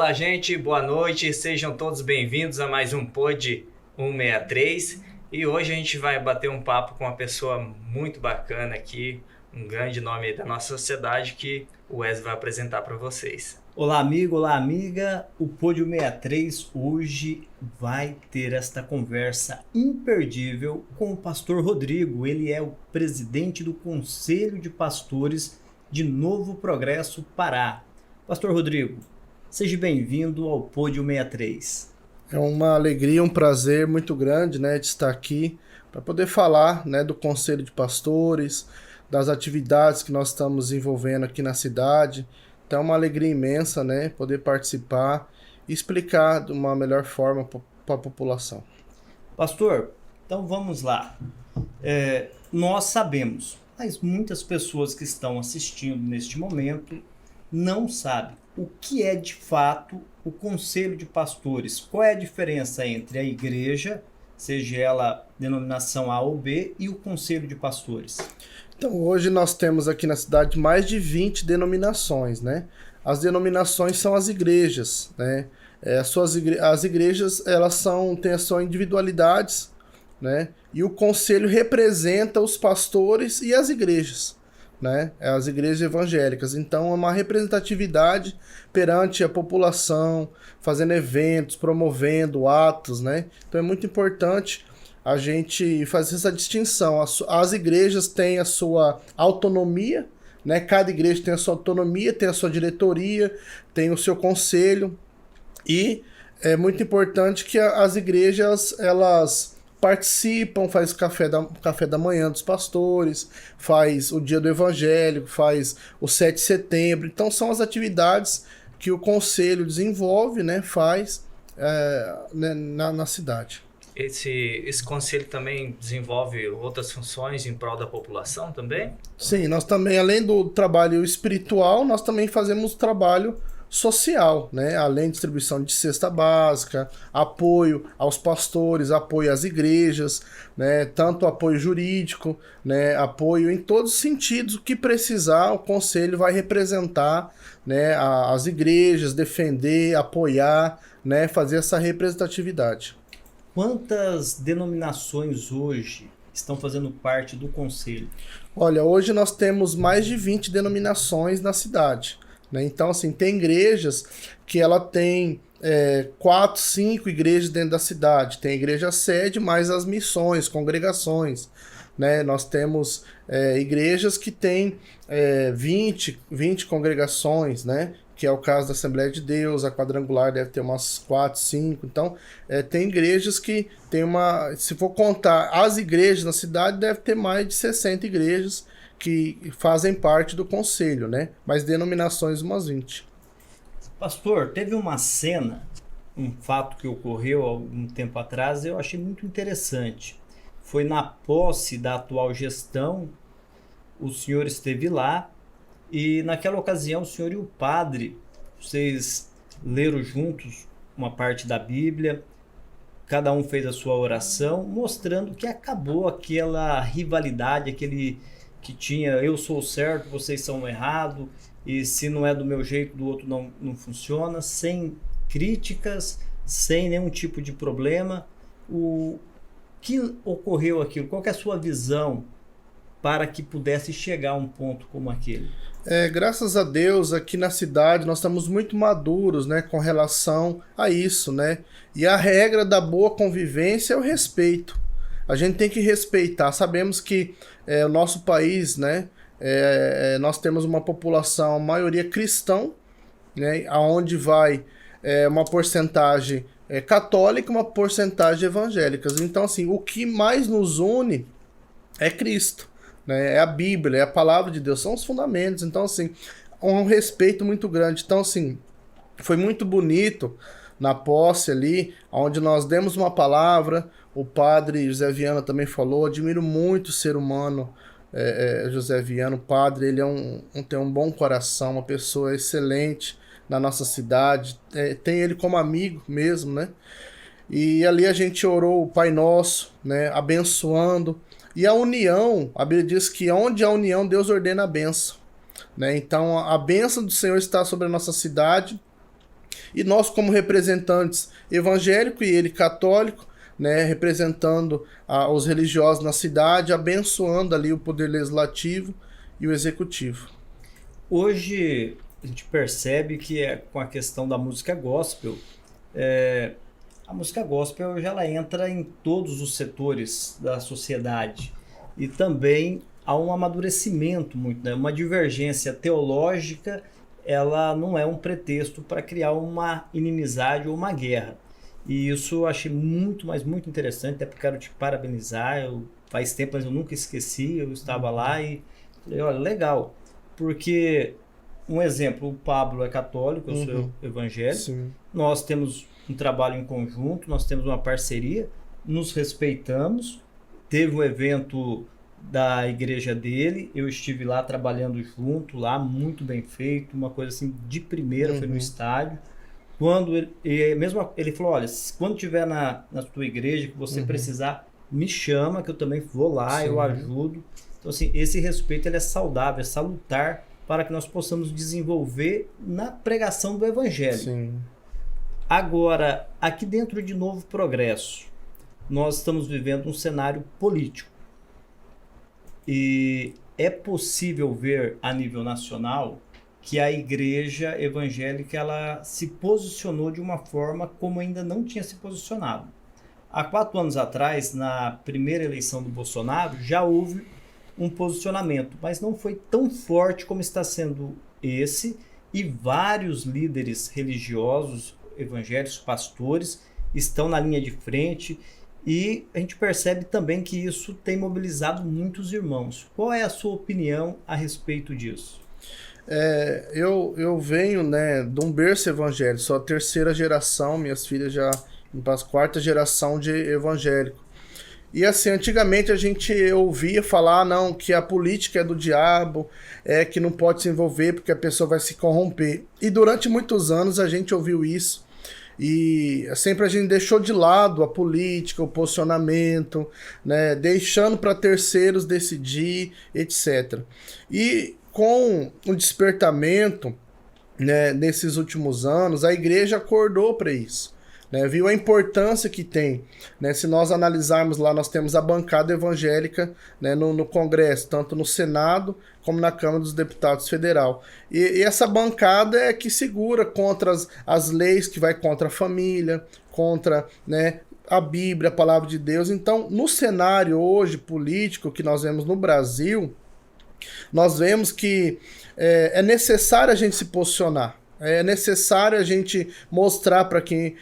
Olá, gente, boa noite, sejam todos bem-vindos a mais um Pod 163 e hoje a gente vai bater um papo com uma pessoa muito bacana aqui, um grande nome da nossa sociedade que o Wes vai apresentar para vocês. Olá, amigo, olá, amiga. O Pódio 63 hoje vai ter esta conversa imperdível com o pastor Rodrigo. Ele é o presidente do Conselho de Pastores de Novo Progresso, Pará. Pastor Rodrigo, seja bem-vindo ao Pódio 63. É uma alegria, um prazer muito grande, de estar aqui para poder falar, do Conselho de Pastores, das atividades que nós estamos desenvolvendo aqui na cidade. Então é uma alegria imensa, poder participar e explicar de uma melhor forma para a população. Pastor, então vamos lá. Nós sabemos, mas muitas pessoas que estão assistindo neste momento não sabem o que é de fato o Conselho de Pastores. Qual é a diferença entre a igreja, seja ela denominação A ou B, e o Conselho de Pastores? Então, hoje nós temos aqui na cidade mais de 20 denominações, As denominações são as igrejas, As igrejas, elas têm as suas individualidades, E o conselho representa os pastores e as igrejas, As igrejas evangélicas. Então, é uma representatividade perante a população, fazendo eventos, promovendo atos, Então, é muito importante a gente fazer essa distinção. As igrejas têm a sua autonomia, Cada igreja tem a sua autonomia, tem a sua diretoria, tem o seu conselho, e é muito importante que as igrejas, elas participam, faz café da manhã dos pastores, faz o dia do evangelho, faz o 7 de setembro. Então são as atividades que o conselho desenvolve, faz na cidade. Esse conselho também desenvolve outras funções em prol da população também? Sim, nós também, além do trabalho espiritual, nós também fazemos trabalho social, Além de distribuição de cesta básica, apoio aos pastores, apoio às igrejas, Tanto apoio jurídico, Apoio em todos os sentidos. O que precisar, o conselho vai representar, as igrejas, defender, apoiar, Fazer essa representatividade. Quantas denominações hoje estão fazendo parte do conselho? Olha, hoje nós temos mais de 20 denominações na cidade, Então, assim, tem igrejas que ela tem 4, 5 igrejas dentro da cidade. Tem igreja sede, mais as missões, congregações, Nós temos igrejas que têm 20 congregações, Que é o caso da Assembleia de Deus. A Quadrangular deve ter umas 4, 5. Então, tem igrejas que tem se for contar as igrejas na cidade, deve ter mais de 60 igrejas que fazem parte do conselho, Mas denominações umas 20. Pastor, teve uma cena, um fato que ocorreu há algum tempo atrás, eu achei muito interessante. Foi na posse da atual gestão, o senhor esteve lá, e naquela ocasião o senhor e o padre, vocês leram juntos uma parte da Bíblia, cada um fez a sua oração, mostrando que acabou aquela rivalidade, aquele que tinha eu sou o certo, vocês são o errado, e se não é do meu jeito, do outro não funciona, sem críticas, sem nenhum tipo de problema. O que ocorreu aquilo? Qual que é a sua visão para que pudesse chegar a um ponto como aquele? Graças a Deus, aqui na cidade nós estamos muito maduros, com relação a isso, E a regra da boa convivência é o respeito. A gente tem que respeitar. Sabemos que o nosso país, nós temos uma população, a maioria cristão, aonde vai uma porcentagem católica, uma porcentagem evangélica. Então, assim, o que mais nos une é Cristo. É a Bíblia, é a palavra de Deus, são os fundamentos. Então, assim, um respeito muito grande. Então, assim, foi muito bonito na posse ali, onde nós demos uma palavra. O padre José Viana também falou, admiro muito o ser humano, José Viana, o padre, ele tem um bom coração, uma pessoa excelente na nossa cidade, tem ele como amigo mesmo, E ali a gente orou o Pai Nosso, abençoando. E a união, a Bíblia diz que onde há união, Deus ordena a bênção, Então a bênção do Senhor está sobre a nossa cidade, E nós, como representantes evangélicos e ele católico, né, representando os religiosos na cidade, abençoando ali o poder legislativo e o executivo. Hoje a gente percebe que com a questão da música gospel, a música gospel hoje ela entra em todos os setores da sociedade e também há um amadurecimento muito, né? Uma divergência teológica, ela não é um pretexto para criar uma inimizade ou uma guerra. E isso eu achei muito, mas muito interessante, até porque quero te parabenizar, faz tempo, mas eu nunca esqueci, eu estava lá e falei, olha, legal, porque, um exemplo, o Pablo é católico, eu sou evangélico, Sim. Nós temos um trabalho em conjunto, nós temos uma parceria, nos respeitamos, teve um evento da igreja dele, eu estive lá trabalhando junto, lá muito bem feito, uma coisa assim de primeira, foi no estádio. Quando ele falou, olha, quando tiver na tua igreja que você precisar, me chama que eu também vou lá, Sim. eu ajudo. Então assim, esse respeito ele é saudável, é salutar para que nós possamos desenvolver na pregação do evangelho. Sim. Agora, aqui dentro de Novo Progresso, nós estamos vivendo um cenário político. E é possível ver a nível nacional que a igreja evangélica ela se posicionou de uma forma como ainda não tinha se posicionado. Há 4 anos atrás, na primeira eleição do Bolsonaro, já houve um posicionamento, mas não foi tão forte como está sendo esse, e vários líderes religiosos, evangélicos, pastores, estão na linha de frente, e a gente percebe também que isso tem mobilizado muitos irmãos. Qual é a sua opinião a respeito disso? Eu venho, né, de um berço evangélico, sou a 3ª geração, minhas filhas já indo para a 4ª geração de evangélico. E assim, antigamente a gente ouvia falar, não, que a política é do diabo, que não pode se envolver porque a pessoa vai se corromper. E durante muitos anos a gente ouviu isso. E sempre a gente deixou de lado a política, o posicionamento, né, deixando para terceiros decidir, etc. E com o despertamento, né, nesses últimos anos, a igreja acordou para isso. Né, viu a importância que tem, né, se nós analisarmos lá, nós temos a bancada evangélica, né, no Congresso, tanto no Senado como na Câmara dos Deputados Federal. E essa bancada é que segura contra as leis que vai contra a família, contra, né, a Bíblia, a Palavra de Deus. Então, no cenário hoje político que nós vemos no Brasil, nós vemos que é necessário a gente se posicionar. É necessário a gente mostrar para quem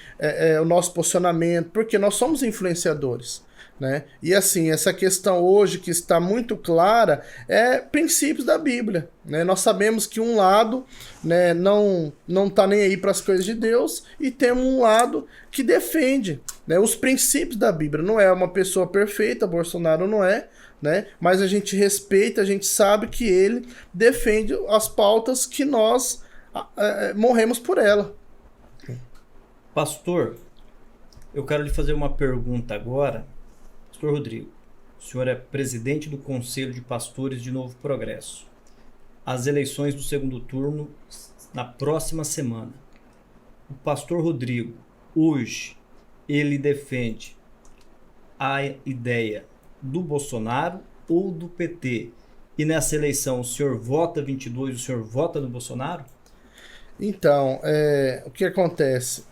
o nosso posicionamento, porque nós somos influenciadores, né? E assim, essa questão hoje que está muito clara é princípios da Bíblia, né? Nós sabemos que um lado, né, não está nem aí para as coisas de Deus, e temos um lado que defende, né, os princípios da Bíblia. Não é uma pessoa perfeita, Bolsonaro não é, né? Mas a gente respeita, a gente sabe que ele defende as pautas que nós morremos por ela. Pastor, eu quero lhe fazer uma pergunta agora. Pastor Rodrigo, o senhor é presidente do Conselho de Pastores de Novo Progresso. As eleições do segundo turno na próxima semana. O pastor Rodrigo, hoje, ele defende a ideia do Bolsonaro ou do PT? E nessa eleição o senhor vota 22, o senhor vota no Bolsonaro? Então, o que acontece?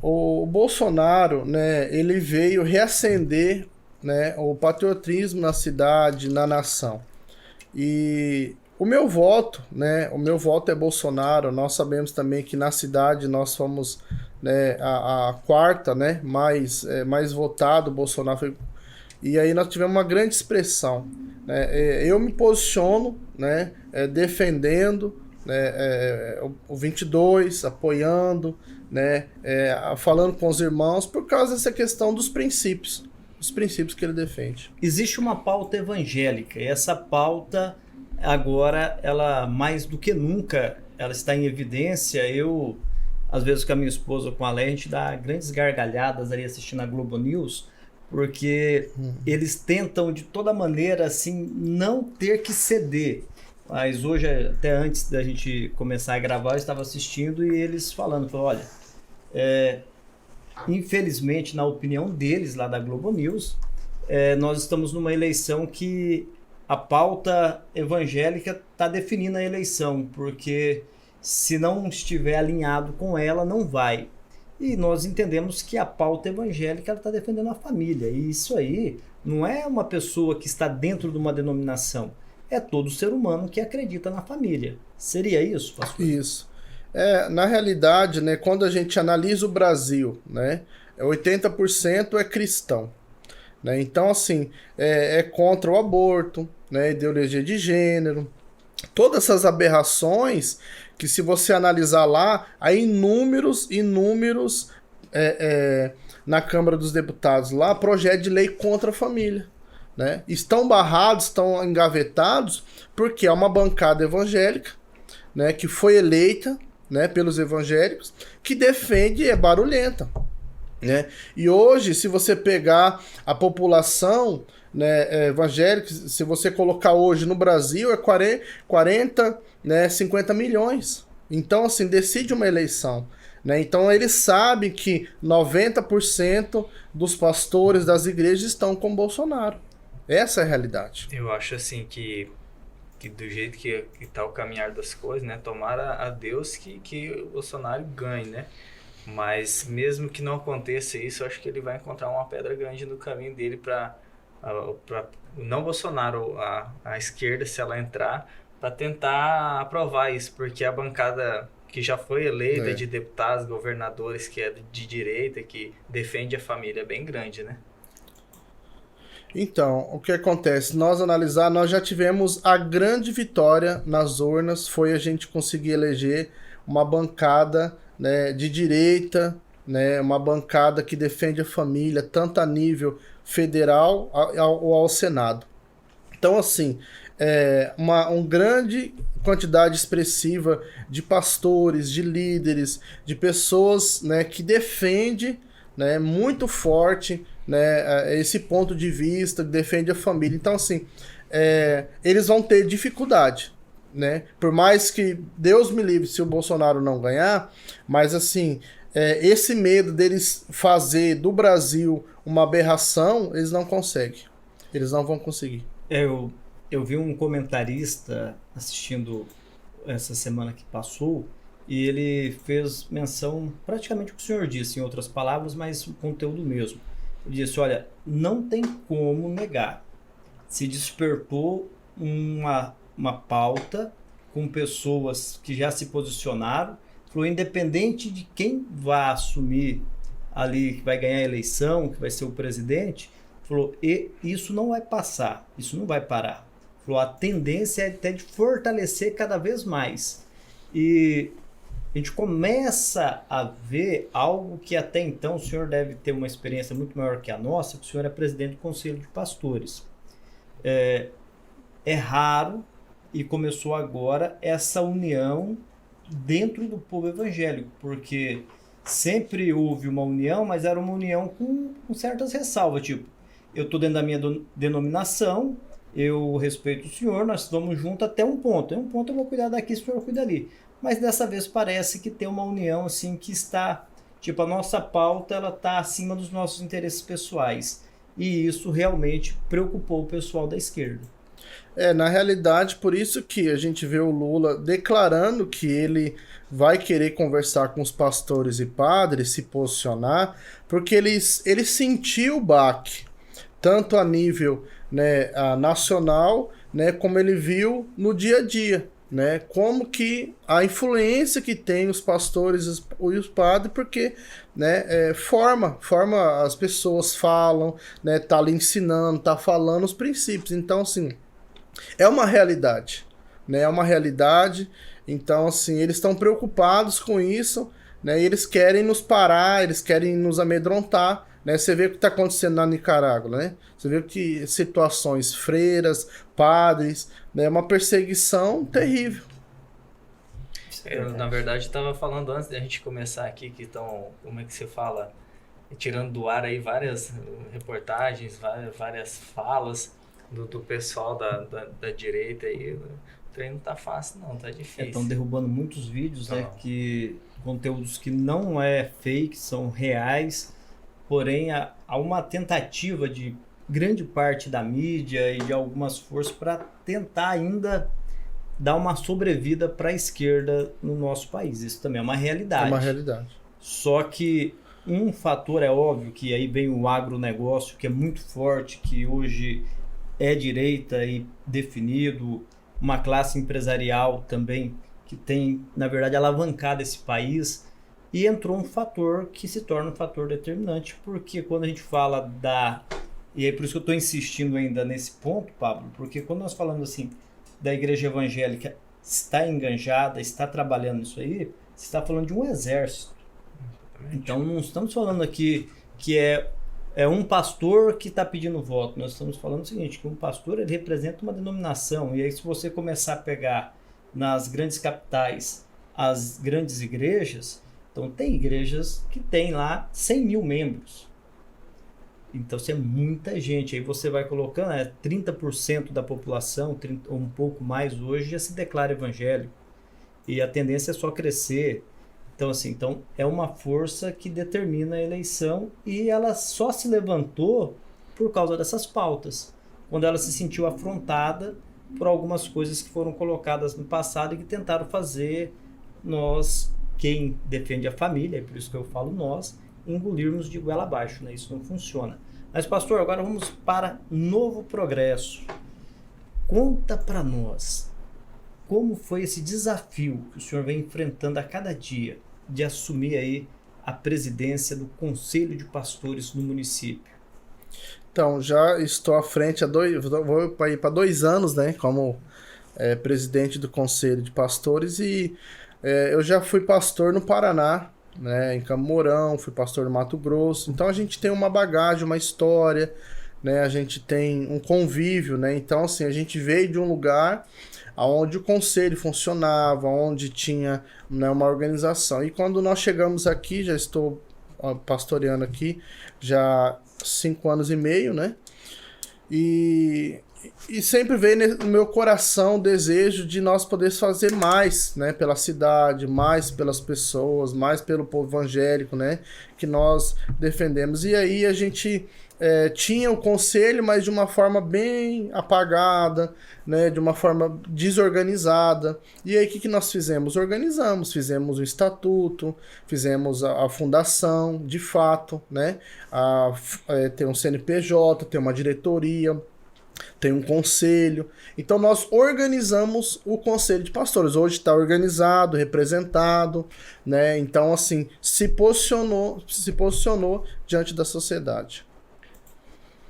O Bolsonaro, né, ele veio reacender, né, o patriotismo na cidade, na nação. E o meu voto, né, é Bolsonaro. Nós sabemos também que na cidade nós fomos, né, a 4ª, né, mais votado, Bolsonaro foi. E aí nós tivemos uma grande expressão, né? Eu me posiciono, né, defendendo, né, o 22, apoiando, né, falando com os irmãos por causa dessa questão dos princípios que ele defende. Existe uma pauta evangélica, e essa pauta agora, ela mais do que nunca, ela está em evidência. Eu, às vezes com a minha esposa, com a Léa, a gente dá grandes gargalhadas ali assistindo a Globo News, porque eles tentam de toda maneira assim não ter que ceder. Mas hoje, até antes da gente começar a gravar, eu estava assistindo e eles falando, olha, infelizmente, na opinião deles, lá da Globo News, nós estamos numa eleição que a pauta evangélica está definindo a eleição, porque se não estiver alinhado com ela, não vai. E nós entendemos que a pauta evangélica está defendendo a família. E isso aí não é uma pessoa que está dentro de uma denominação. É todo ser humano que acredita na família. Seria isso, pastor? Isso. Na realidade, né, quando a gente analisa o Brasil, né, 80% é cristão. Né? Então, assim, é contra o aborto, né, ideologia de gênero, todas essas aberrações que, se você analisar lá, há inúmeros na Câmara dos Deputados lá, projeto de lei contra a família. Né? Estão barrados, estão engavetados, porque é uma bancada evangélica, né, que foi eleita, né, pelos evangélicos, que defende, é barulhenta. Né? E hoje, se você pegar a população, né, evangélica, se você colocar hoje no Brasil, é 40, né, 50 milhões. Então, assim, decide uma eleição. Né? Então, eles sabem que 90% dos pastores das igrejas estão com Bolsonaro. Essa é a realidade. Eu acho assim que do jeito que tá o caminhar das coisas, né? Tomara a Deus que o Bolsonaro ganhe, né? Mas mesmo que não aconteça isso, eu acho que ele vai encontrar uma pedra grande no caminho dele para não Bolsonaro, a esquerda, se ela entrar, para tentar aprovar isso, porque a bancada que já foi eleita de deputados, governadores, que é de direita, que defende a família, é bem grande, né? Então, o que acontece? Nós já tivemos a grande vitória nas urnas, foi a gente conseguir eleger uma bancada, né, de direita, né, uma bancada que defende a família, tanto a nível federal ou ao Senado. Então, assim, uma grande quantidade expressiva de pastores, de líderes, de pessoas, né, que defende, né, muito forte, né, esse ponto de vista, defende a família. Então, assim, eles vão ter dificuldade, né? Por mais que Deus me livre se o Bolsonaro não ganhar, mas, assim, esse medo deles fazer do Brasil uma aberração, eles não conseguem. Eles não vão conseguir. Eu vi um comentarista assistindo essa semana que passou, e ele fez menção praticamente o que o senhor disse, em outras palavras, mas o conteúdo mesmo. Ele disse, olha, não tem como negar. Se despertou uma pauta com pessoas que já se posicionaram, falou, independente de quem vai assumir ali, que vai ganhar a eleição, que vai ser o presidente, falou, e isso não vai passar, isso não vai parar. Falou, a tendência é até de fortalecer cada vez mais. E a gente começa a ver algo que até então o senhor deve ter uma experiência muito maior que a nossa, que o senhor é presidente do Conselho de Pastores. É raro, e começou agora, essa união dentro do povo evangélico, porque sempre houve uma união, mas era uma união com certas ressalvas, tipo, eu estou dentro da minha denominação, eu respeito o senhor, nós vamos junto até um ponto. Em um ponto eu vou cuidar daqui, o senhor cuida ali. Mas dessa vez parece que tem uma união assim que está, tipo, a nossa pauta ela está acima dos nossos interesses pessoais. E isso realmente preocupou o pessoal da esquerda. Na realidade, por isso que a gente vê o Lula declarando que ele vai querer conversar com os pastores e padres, se posicionar, porque ele sentiu o baque, tanto a nível, né, nacional, né, como ele viu no dia a dia. Né, como que a influência que tem os pastores e os padres, porque, né, forma as pessoas, falam, né, tá ali ensinando, tá falando os princípios. Então, assim, é uma realidade, né, é uma realidade. Então, assim, eles estão preocupados com isso, né, e eles querem nos parar, eles querem nos amedrontar. Né? Você vê o que está acontecendo na Nicarágua, né? Você vê que situações, freiras, padres, né? Uma perseguição terrível. Eu, na verdade, estava falando antes da gente começar aqui, que estão, como é que você fala, tirando do ar aí várias reportagens, várias falas do pessoal da direita aí, trem não tá fácil não, tá difícil. Estão derrubando muitos vídeos, né, Então. conteúdos que não é fake, são reais, porém há uma tentativa de grande parte da mídia e de algumas forças para tentar ainda dar uma sobrevida para a esquerda no nosso país. Isso também é uma realidade. É uma realidade. Só que um fator é óbvio, que aí vem o agronegócio, que é muito forte, que hoje é direita e definido, uma classe empresarial também que tem, na verdade, alavancado esse país, e entrou um fator que se torna um fator determinante, porque quando a gente fala e é por isso que eu estou insistindo ainda nesse ponto, Pablo, porque quando nós falamos assim, da igreja evangélica está enganjada, está trabalhando nisso aí, você está falando de um exército. Então não estamos falando aqui que é um pastor que está pedindo voto. Nós estamos falando o seguinte, que um pastor ele representa uma denominação. E aí se você começar a pegar nas grandes capitais as grandes igrejas, então tem igrejas que tem lá 100 mil membros. Então isso é muita gente. Aí você vai colocando 30% da população, ou um pouco mais hoje, já se declara evangélico. E a tendência é só crescer. Então, assim, é uma força que determina a eleição e ela só se levantou por causa dessas pautas, quando ela se sentiu afrontada por algumas coisas que foram colocadas no passado e que tentaram fazer nós, quem defende a família, é por isso que eu falo nós, engolirmos de goela abaixo, né? Isso não funciona. Mas, pastor, agora vamos para Novo Progresso. Conta para nós, como foi esse desafio que o senhor vem enfrentando a cada dia de assumir aí a presidência do Conselho de Pastores no município? Então, já estou à frente vou ir para 2 anos, né, como presidente do Conselho de Pastores, e eu já fui pastor no Paraná, né, em Campo Mourão, fui pastor no Mato Grosso, então a gente tem uma bagagem, uma história, né, a gente tem um convívio, né, então assim, a gente veio de um lugar onde o conselho funcionava, onde tinha, né, uma organização. E quando nós chegamos aqui, já estou pastoreando aqui, já 5 anos e meio, né? E sempre veio no meu coração o desejo de nós podermos fazer mais, né, pela cidade, mais pelas pessoas, mais pelo povo evangélico, né, que nós defendemos. E aí a gente tinha o conselho, mas de uma forma bem apagada, né, de uma forma desorganizada. E aí o que nós fizemos? Organizamos, fizemos o estatuto, fizemos a fundação, de fato, né, tem um CNPJ, tem uma diretoria, tem um conselho. Então nós organizamos o Conselho de Pastores. Hoje está organizado, representado, né? Então assim, se posicionou diante da sociedade.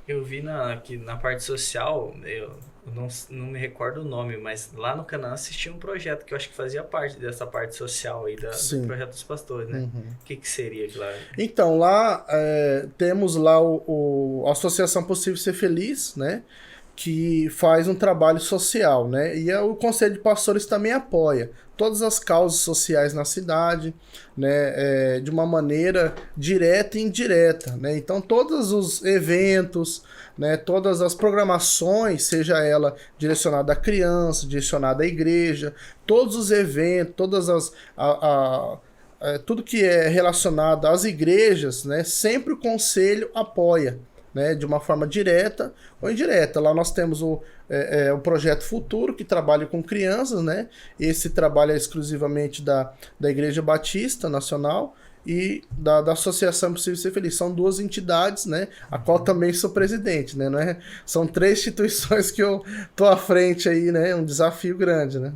Eu vi aqui na parte social, eu não me recordo o nome, mas lá no Canaã assistia um projeto que eu acho que fazia parte dessa parte social aí do projeto dos pastores, né? Uhum. O que seria aquilo lá? Então, lá temos lá a Associação Possível Ser Feliz, né? Que faz um trabalho social, né? E o Conselho de Pastores também apoia todas as causas sociais na cidade, né? De uma maneira direta e indireta, né? Então, todos os eventos, né? Todas as programações, seja ela direcionada à criança, direcionada à igreja, todos os eventos, tudo que é relacionado às igrejas, né? Sempre o Conselho apoia, né, de uma forma direta ou indireta. Lá nós temos o Projeto Futuro, que trabalha com crianças, né? Esse trabalho é exclusivamente da Igreja Batista Nacional e da Associação Possível Ser Feliz. São 2 entidades, né, a qual também sou presidente, né? Não é? São 3 instituições que eu tô à frente aí, né? Um desafio grande, né?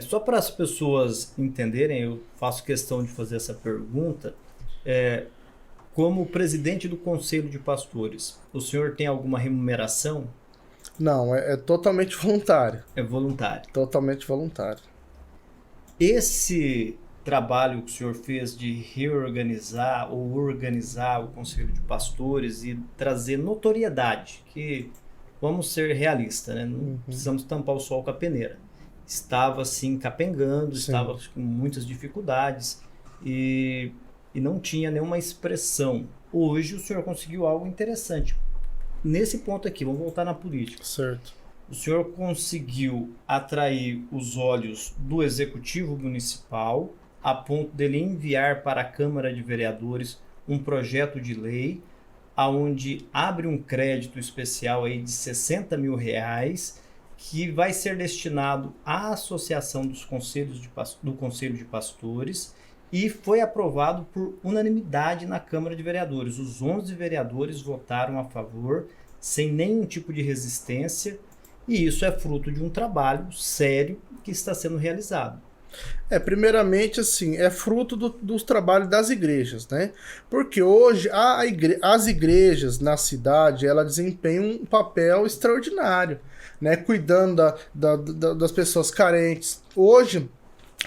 Só para as pessoas entenderem, eu faço questão de fazer essa pergunta. Como presidente do Conselho de Pastores, o senhor tem alguma remuneração? Não, é totalmente voluntário. É voluntário. Totalmente voluntário. Esse trabalho que o senhor fez de reorganizar ou organizar o Conselho de Pastores e trazer notoriedade, que vamos ser realistas, né? Não precisamos tampar o sol com a peneira. Estava assim capengando, estava com muitas dificuldades e não tinha nenhuma expressão. Hoje o senhor conseguiu algo interessante. Nesse ponto aqui, vamos voltar na política. Certo. o senhor conseguiu atrair os olhos do Executivo Municipal a ponto dele enviar para a Câmara de Vereadores um projeto de lei onde abre um crédito especial aí de R$60 mil que vai ser destinado à Associação dos Conselhos do Conselho de Pastores e foi aprovado por unanimidade na Câmara de Vereadores. Os 11 vereadores votaram a favor, sem nenhum tipo de resistência, e isso é fruto de um trabalho sério que está sendo realizado. Primeiramente, assim, é fruto dos trabalhos das igrejas, né? Porque hoje as igrejas na cidade, ela desempenham um papel extraordinário, né? Cuidando das pessoas carentes. Hoje,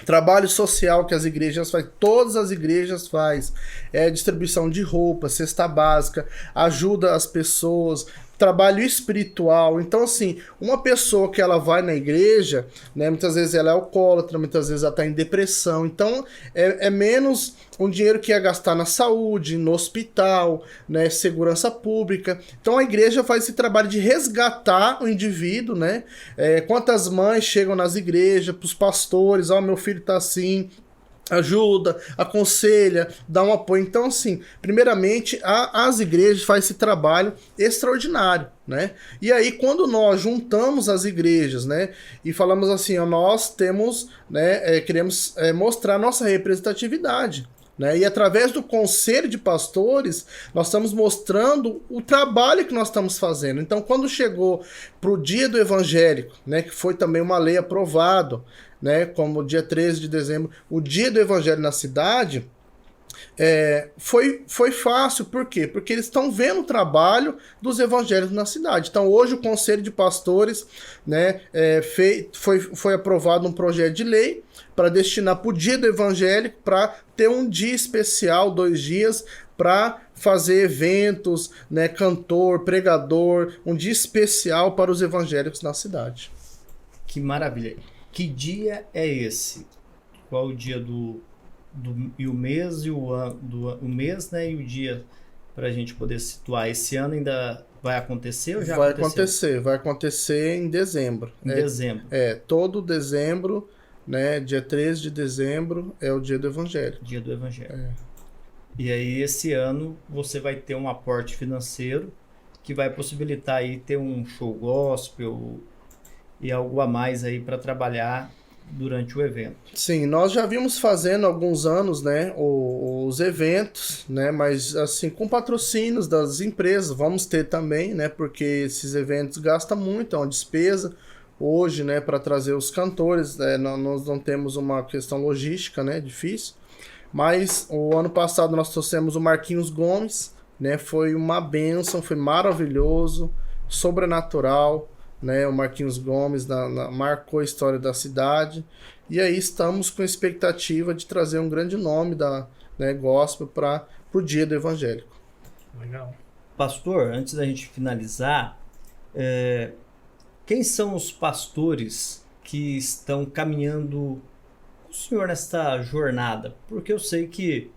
trabalho social que as igrejas fazem, todas as igrejas fazem, distribuição de roupa, cesta básica, ajuda as pessoas, trabalho espiritual. Então, assim, uma pessoa que ela vai na igreja, né, muitas vezes ela é alcoólatra, muitas vezes ela está em depressão. Então, é menos um dinheiro que ia gastar na saúde, no hospital, né, segurança pública. Então, a igreja faz esse trabalho de resgatar o indivíduo, né? Quantas mães chegam nas igrejas, para os pastores, meu filho está assim, ajuda, aconselha, dá um apoio. Então, assim, primeiramente, as igrejas fazem esse trabalho extraordinário, né? E aí, quando nós juntamos as igrejas, né, e falamos assim, nós temos, né, queremos mostrar nossa representatividade, né? E através do Conselho de Pastores, nós estamos mostrando o trabalho que nós estamos fazendo. Então, quando chegou para o Dia do Evangélico, né, que foi também uma lei aprovada, né, como dia 13 de dezembro, o Dia do Evangelho na cidade, foi fácil. Por quê? Porque eles estão vendo o trabalho dos evangélicos na cidade. Então, hoje o Conselho de Pastores, né, foi aprovado um projeto de lei para destinar para o Dia do Evangélico, para ter um dia especial, 2 dias, para fazer eventos, né, cantor, pregador, um dia especial para os evangélicos na cidade. Que maravilha! Que dia é esse? Qual o dia e o mês e o ano, o mês, né, e o dia, para a gente poder situar? Esse ano ainda vai acontecer ou já aconteceu? Vai acontecer em dezembro. Em dezembro. Todo dezembro, né, dia 13 de dezembro é o Dia do Evangelho. Dia do Evangelho. E aí esse ano você vai ter um aporte financeiro que vai possibilitar aí ter um show gospel e algo a mais aí para trabalhar durante o evento. Sim, nós já vimos fazendo há alguns anos, né, os eventos, né, mas assim, com patrocínios das empresas, vamos ter também, né, porque esses eventos gastam muito, é uma despesa hoje, né, para trazer os cantores, nós não temos uma questão logística, né, difícil, mas o ano passado nós trouxemos o Marquinhos Gomes, né, foi uma bênção, foi maravilhoso, sobrenatural, né, o Marquinhos Gomes marcou a história da cidade, e aí estamos com expectativa de trazer um grande nome da gospel para o Dia do Evangélico. Legal. Pastor, antes da gente finalizar, quem são os pastores que estão caminhando com o senhor nesta jornada? Porque eu sei que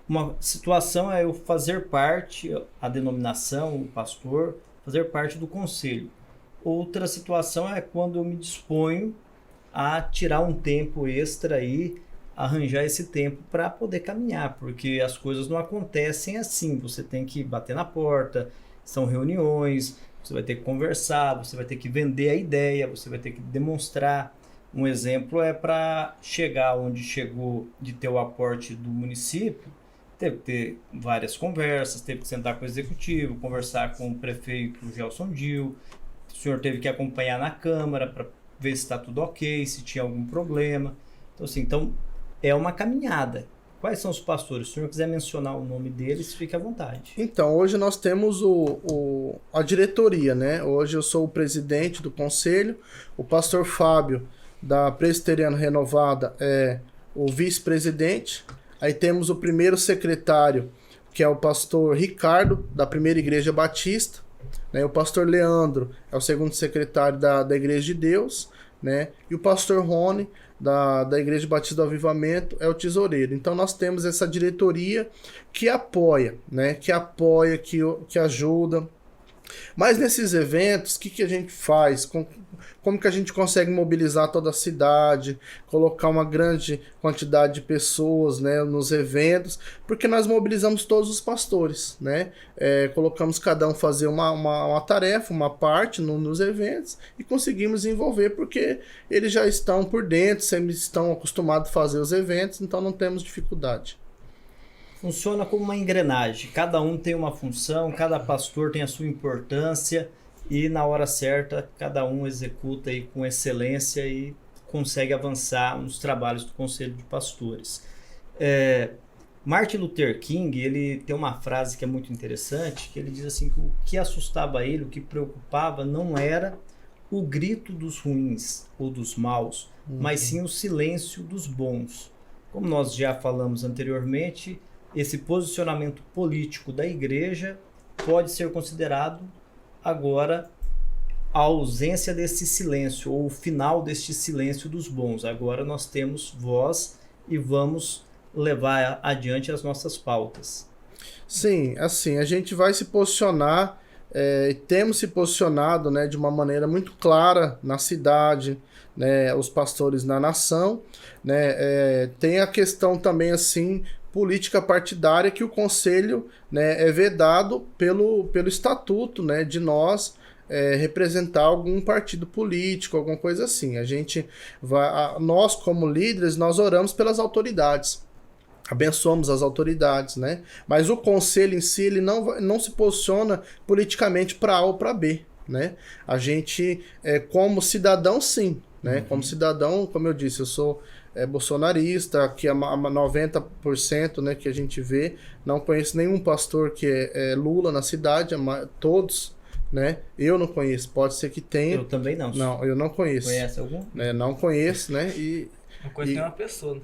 uma situação é eu fazer parte, a denominação, o pastor, fazer parte do conselho. Outra situação é quando eu me disponho a tirar um tempo extra e arranjar esse tempo para poder caminhar, porque as coisas não acontecem assim. Você tem que bater na porta, são reuniões, você vai ter que conversar, você vai ter que vender a ideia, você vai ter que demonstrar. Um exemplo é para chegar onde chegou de ter o aporte do município, teve que ter várias conversas, teve que sentar com o executivo, conversar com o prefeito Gelson Dil. O senhor teve que acompanhar na Câmara para ver se está tudo ok, se tinha algum problema. Então, assim, é uma caminhada. Quais são os pastores? Se o senhor quiser mencionar o nome deles, fique à vontade. Então, hoje nós temos a diretoria, né? Hoje eu sou o presidente do conselho, o pastor Fábio, da Presbiteriana Renovada, é o vice-presidente. Aí temos o primeiro secretário, que é o pastor Ricardo, da Primeira Igreja Batista. Né? O pastor Leandro é o segundo secretário da Igreja de Deus, né? E o pastor Rony, da Igreja Batista do Avivamento, é o tesoureiro. Então nós temos essa diretoria que apoia, né? Que ajuda. Mas nesses eventos, o que a gente faz? Como que a gente consegue mobilizar toda a cidade, colocar uma grande quantidade de pessoas, né, nos eventos? Porque nós mobilizamos todos os pastores, né? Colocamos cada um fazer uma tarefa, uma parte nos eventos e conseguimos envolver porque eles já estão por dentro, sempre estão acostumados a fazer os eventos, então não temos dificuldade. Funciona como uma engrenagem, cada um tem uma função, cada pastor tem a sua importância e na hora certa cada um executa aí com excelência e consegue avançar nos trabalhos do Conselho de Pastores. Martin Luther King, ele tem uma frase que é muito interessante, que ele diz assim que o que assustava ele, o que preocupava não era o grito dos ruins ou dos maus, mas sim o silêncio dos bons. Como nós já falamos anteriormente, esse posicionamento político da igreja pode ser considerado agora a ausência desse silêncio, ou o final deste silêncio dos bons. Agora nós temos voz e vamos levar adiante as nossas pautas. Sim, assim, a gente vai se posicionar, temos se posicionado, né, de uma maneira muito clara na cidade, né, os pastores na nação, né, tem a questão também, assim, política partidária que o conselho, né, é vedado pelo estatuto, né, de nós representar algum partido político, alguma coisa assim. Nós como líderes, nós oramos pelas autoridades, abençoamos as autoridades, né? Mas o conselho em si, ele não se posiciona politicamente para A ou para B, né? A gente, como cidadão, sim, né? Como cidadão, como eu disse, eu sou bolsonarista, que é 90%, né, que a gente vê. Não conheço nenhum pastor que é Lula na cidade, todos, né? Eu não conheço, pode ser que tenha. Eu também não. Não, eu não conheço. Conhece algum? Não conheço, né? Não conheço nenhuma pessoa.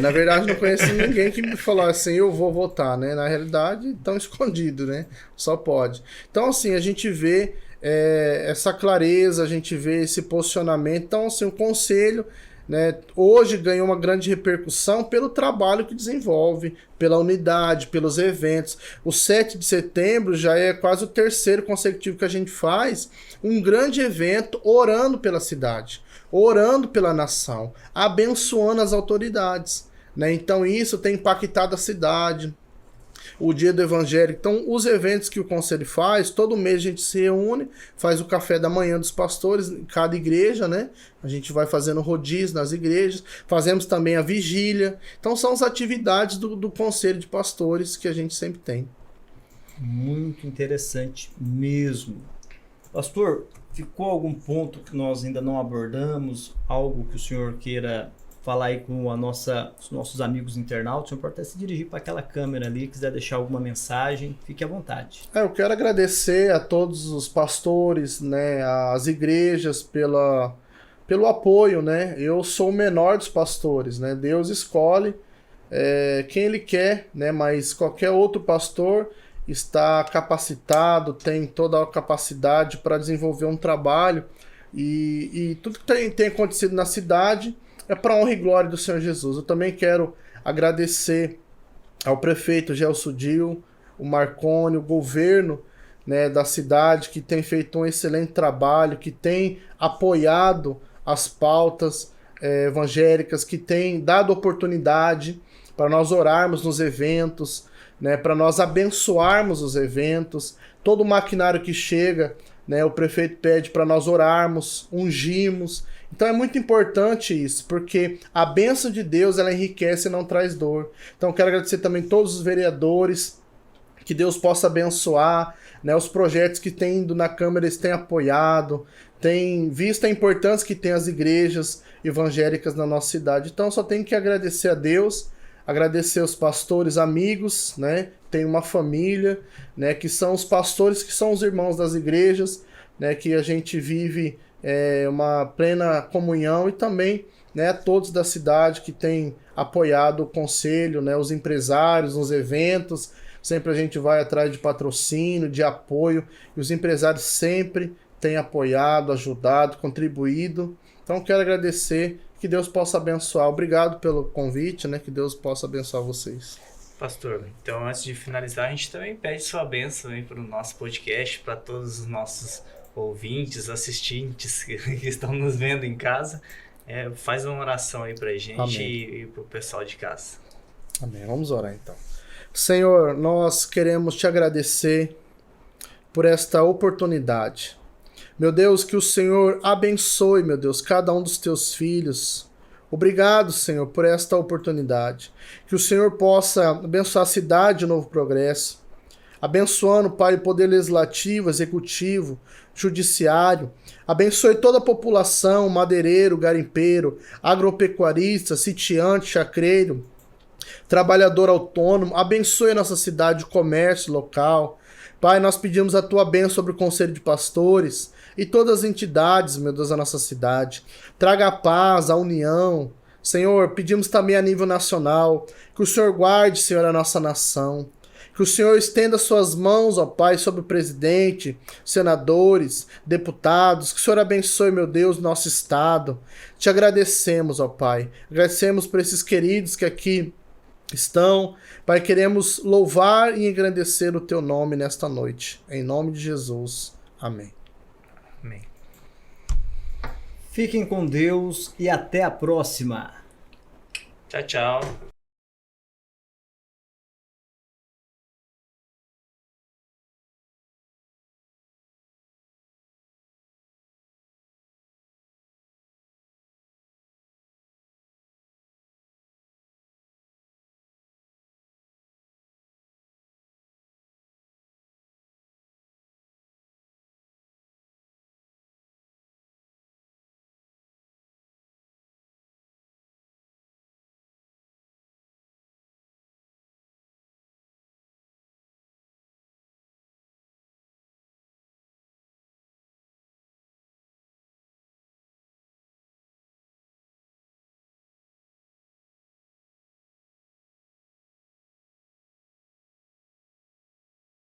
Na verdade não conheço ninguém que me falou assim, eu vou votar, né? Na realidade, estão escondidos, né? Só pode. Então, assim, a gente vê essa clareza, a gente vê esse posicionamento. Então, assim, o conselho, né, hoje ganhou uma grande repercussão pelo trabalho que desenvolve, pela unidade, pelos eventos. O 7 de setembro já é quase o terceiro consecutivo que a gente faz, um grande evento orando pela cidade, orando pela nação, abençoando as autoridades, né? Então isso tem impactado a cidade. O dia do evangelho. Então, os eventos que o conselho faz, todo mês a gente se reúne, faz o café da manhã dos pastores em cada igreja, né? A gente vai fazendo rodízio nas igrejas, fazemos também a vigília. Então, são as atividades do conselho de pastores que a gente sempre tem. Muito interessante mesmo. Pastor, ficou algum ponto que nós ainda não abordamos? Algo que o senhor queira falar aí com os nossos amigos internautas? O senhor pode até se dirigir para aquela câmera ali, quiser deixar alguma mensagem, fique à vontade. Eu quero agradecer a todos os pastores, né, as igrejas pelo apoio, né? Eu sou o menor dos pastores, né? Deus escolhe quem Ele quer, né? Mas qualquer outro pastor está capacitado, tem toda a capacidade para desenvolver um trabalho e tudo que tem acontecido na cidade é para a honra e glória do Senhor Jesus. Eu também quero agradecer ao prefeito Gelson Dil, o Marconi, o governo, né, da cidade, que tem feito um excelente trabalho, que tem apoiado as pautas evangélicas, que tem dado oportunidade para nós orarmos nos eventos, né, para nós abençoarmos os eventos. Todo o maquinário que chega, né, o prefeito pede para nós orarmos, ungimos. Então é muito importante isso, porque a bênção de Deus, ela enriquece e não traz dor. Então quero agradecer também todos os vereadores, que Deus possa abençoar, né, os projetos que tem indo na Câmara, eles têm apoiado, têm visto a importância que tem as igrejas evangélicas na nossa cidade. Então só tenho que agradecer a Deus, agradecer os pastores amigos, né, tem uma família, né, que são os pastores, que são os irmãos das igrejas, né, que a gente vive uma plena comunhão, e também, né, todos da cidade que têm apoiado o conselho, né, os empresários nos eventos. Sempre a gente vai atrás de patrocínio, de apoio, e os empresários sempre têm apoiado, ajudado, contribuído. Então quero agradecer, que Deus possa abençoar. Obrigado pelo convite, né, que Deus possa abençoar vocês. Pastor, então antes de finalizar, a gente também pede sua bênção aí para o nosso podcast, para todos os nossos ouvintes, assistentes que estão nos vendo em casa. Faz uma oração aí para a gente e para o pessoal de casa. Amém. Vamos orar então. Senhor, nós queremos te agradecer por esta oportunidade. Meu Deus, que o Senhor abençoe, meu Deus, cada um dos teus filhos. Obrigado, Senhor, por esta oportunidade. Que o Senhor possa abençoar a cidade de Novo Progresso, abençoando, Pai, o poder legislativo, executivo, judiciário. Abençoe toda a população, madeireiro, garimpeiro, agropecuarista, sitiante, chacreiro, trabalhador autônomo. Abençoe a nossa cidade, o comércio local. Pai, nós pedimos a tua bênção sobre o Conselho de Pastores e todas as entidades, meu Deus, da nossa cidade. Traga a paz, a união. Senhor, pedimos também a nível nacional que o Senhor guarde, Senhor, a nossa nação. Que o Senhor estenda suas mãos, ó Pai, sobre o presidente, senadores, deputados. Que o Senhor abençoe, meu Deus, nosso estado. Te agradecemos, ó Pai. Agradecemos por esses queridos que aqui estão. Pai, queremos louvar e engrandecer o teu nome nesta noite. Em nome de Jesus. Amém. Amém. Fiquem com Deus e até a próxima. Tchau, tchau.